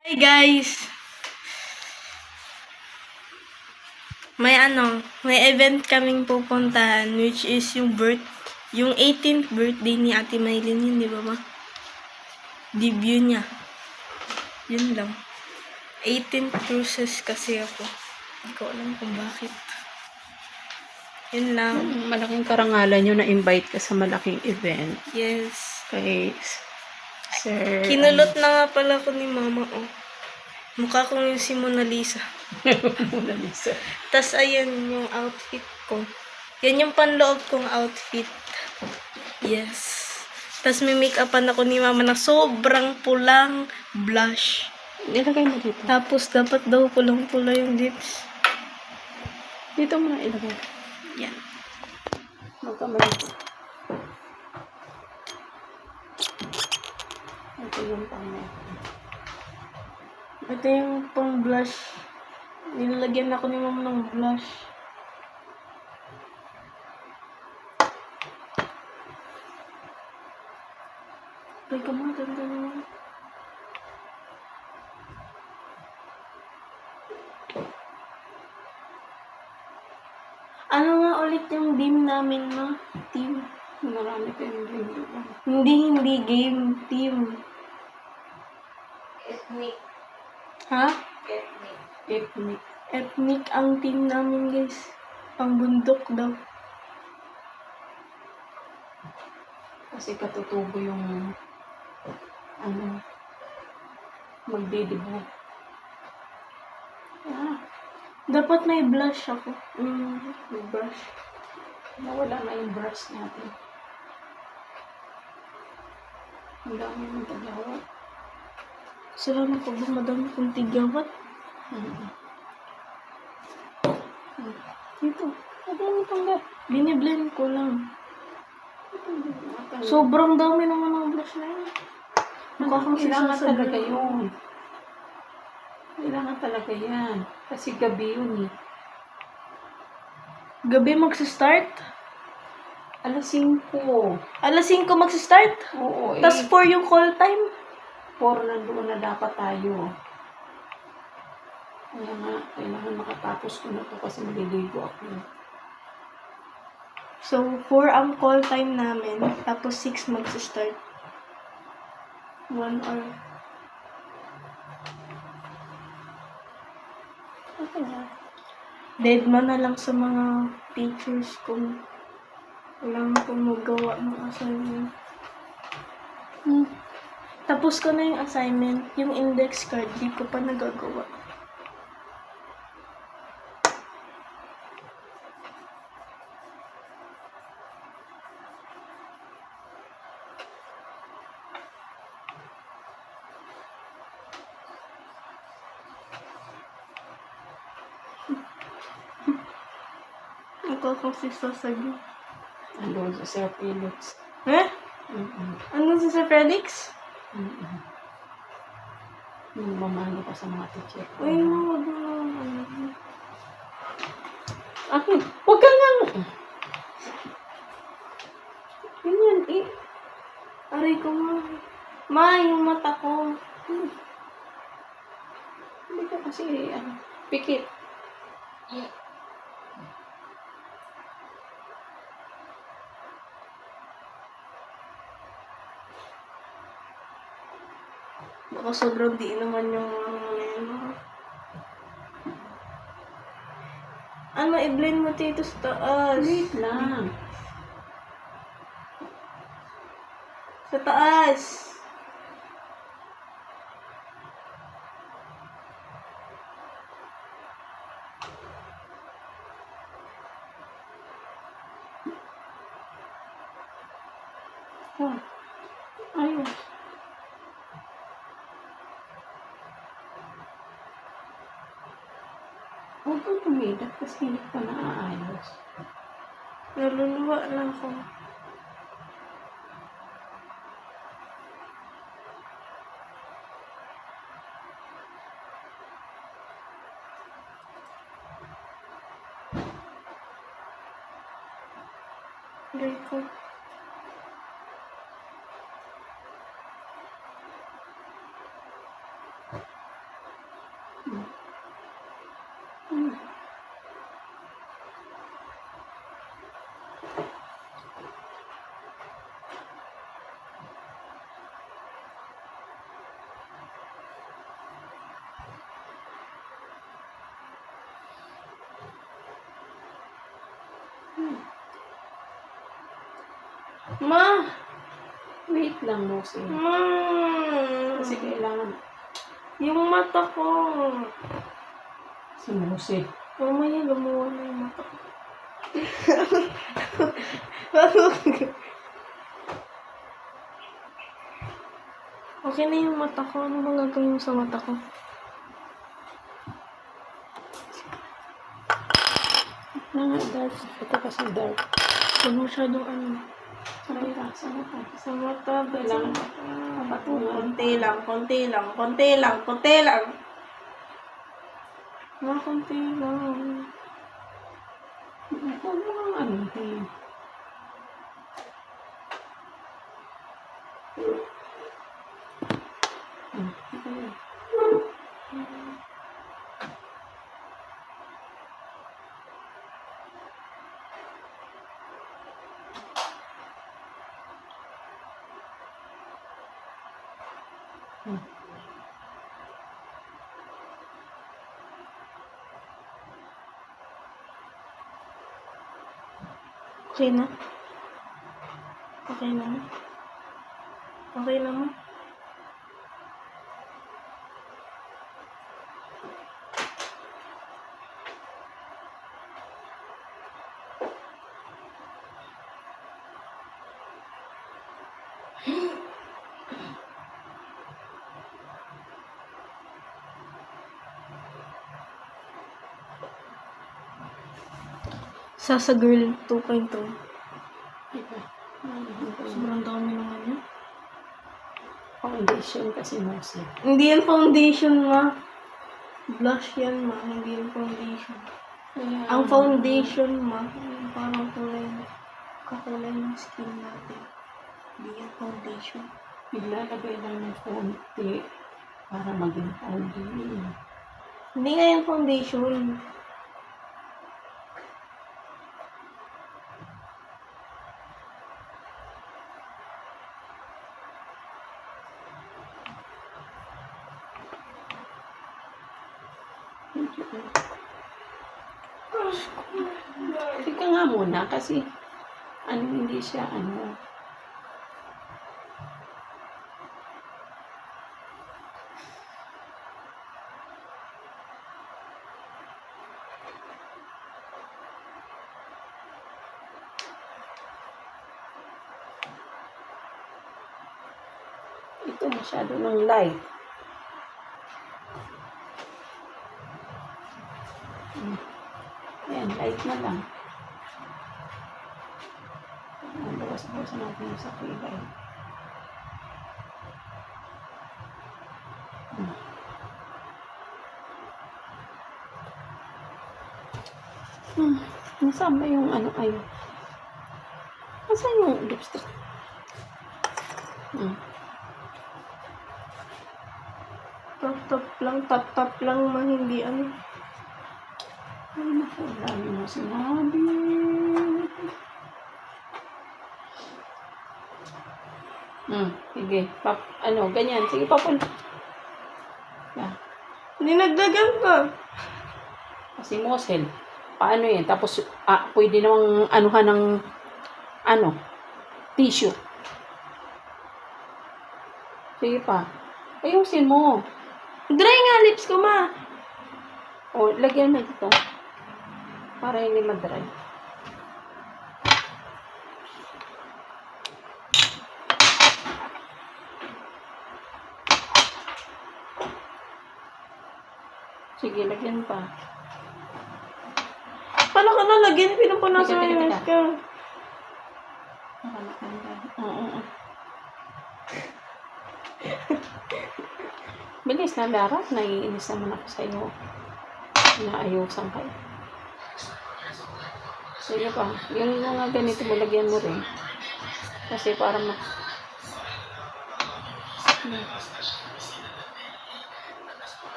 Hi guys! May event kaming pupuntahan which is yung 18th birthday ni Ate Maylin yun, di ba ma? Debut niya. Yun lang. 18th cruises kasi ako. Hindi ko alam kung bakit. Yun lang. Malaking karangalan yun na-invite ka sa malaking event. Yes. Kay Sir... Kinulot na nga pala ko ni Mama, oh. Mukha kong yung si Mona Lisa. Mona Lisa. Tas ayan yung outfit ko. Yan yung panloob kong outfit. Yes. Tas may make-upan ako ni Mama na sobrang pulang blush. Ilagay mo dito. Tapos dapat daw pulang-pula yung lips. Dito mo na ilagay. Yan. Magkamali. Ito yung pang Ito yung pang blush. Nilalagyan ako ni Mama ng blush. Ay, kama, ganda naman. Ano nga ulit yung team namin, ma? Team. Marami kayong video. Hindi game. Team. Ethnic. Ha? Ethnic. Ethnic. Ethnic ang team namin, guys. Pang bundok daw. Kasi katutubo yung magdidibog. Dapat may blush ako. May brush. Nawala na yung brush natin. Ang dami ng tagawat. Salamat po ba, madami kong tigawat. Dito. Madami pang gat. Biniblend ko lang. Sobrang dami naman ng blush na yun. Mukha kang Kailangan sinasabi. talaga yun. Kailangan talaga yan. Kasi gabi yun eh. Gabi magsistart? Alas 5. Alas 5 magsistart? Oo eh. Tas 4 yung call time? 4 na doon na dapat tayo. Kaya nga, kailangan makatapos ko na to kasi maliligo ako. So, 4 ang call time namin. Tapos 6 magsistart. 1 hour. Okay na. Deadman na lang sa mga teachers kung walang kung magawa ng assignment. Tapos ko na yung assignment. Yung index card, di ko pa nagagawa. Mukha kong si Sasagi. Andun sa Sir Felix. Eh? Mm-mm. Ano si Sir Felix? Mm-mm. Yung mamano pa sa mga teacher. Uy, wag mo naman. Akin, huwag ka lang. Ganyan eh. Aray ko nga. Ma, yung mata ko. Hindi ka kasi, pikit. Baka sobrang di naman yung ano, i-blend mo dito sa taas. Wait lang. Sa taas. Ayos. Huwag kang tumidak kasi hindi pa naaayos. Naluluwa na ako. Aray ko. Ma! Wait lang, Mose. Ma! Kasi kailangan Yung mata ko. si Mose. Mamaya lumuwa na yung mata ko. Okay na yung mata ko. Ano bang gagawin mo sa mata ko? Dark. Ito kasi dark. Huwag masyadong ano. Sabay ka, sa mata. Sa mata, Kailangan patungan. Konti lang, konti lang, konti lang, konti lang. Konti lang. Huwag mo kang ano, Okay na? Okay na? Okay na mo? Sasa Girl 2.0. Sobrang dami naman yun. foundation kasi Mose. Hindi yan foundation, ma. Blush yan, ma. Hindi yan foundation. Kaya, Ang foundation, ma, yung parang kakulay ng skin natin. Hindi yan foundation. Naglalagay lang ng konti para maging foundation. Hindi nga yan foundation. Teka nga muna kasi hindi siya ito masyado ng light. Ayan, light na lang. Bawas-bawas natin yung sa kulay. Nasaan ba yung ayo? Nasaan yung lipstick? Tap-tap lang, ma. Hindi ano. Ay, naku, dami mo sinabi. Sige. Ganyan. Sige, papun. Yeah. Dinagdagan ka. Kasi Mosel, paano yan? Tapos, pwede namang anuhan ng, tissue. Sige pa. Ayusin mo. Dry nga lips ko, ma. O, lagyan mo dito. Para hindi madry. Sige, lagyan pa. Paano ka nalagyan? Pinupunasan Teka, yung teka, lips ka. Oo. Bilis na, Dara. Naiinis naman ako sa'yo. Naayusan kayo. Sige pa. Yung mga ganito mo, lagyan mo rin. Kasi para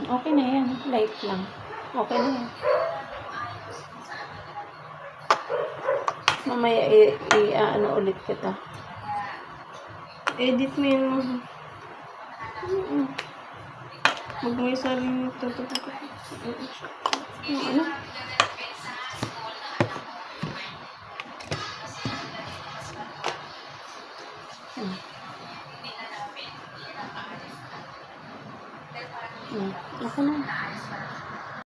Okay na yan. Light lang. Okay na yan. Mamaya ano ulit kita. Edit mo yun mo. Huwag mo yung sarili nito. Ano?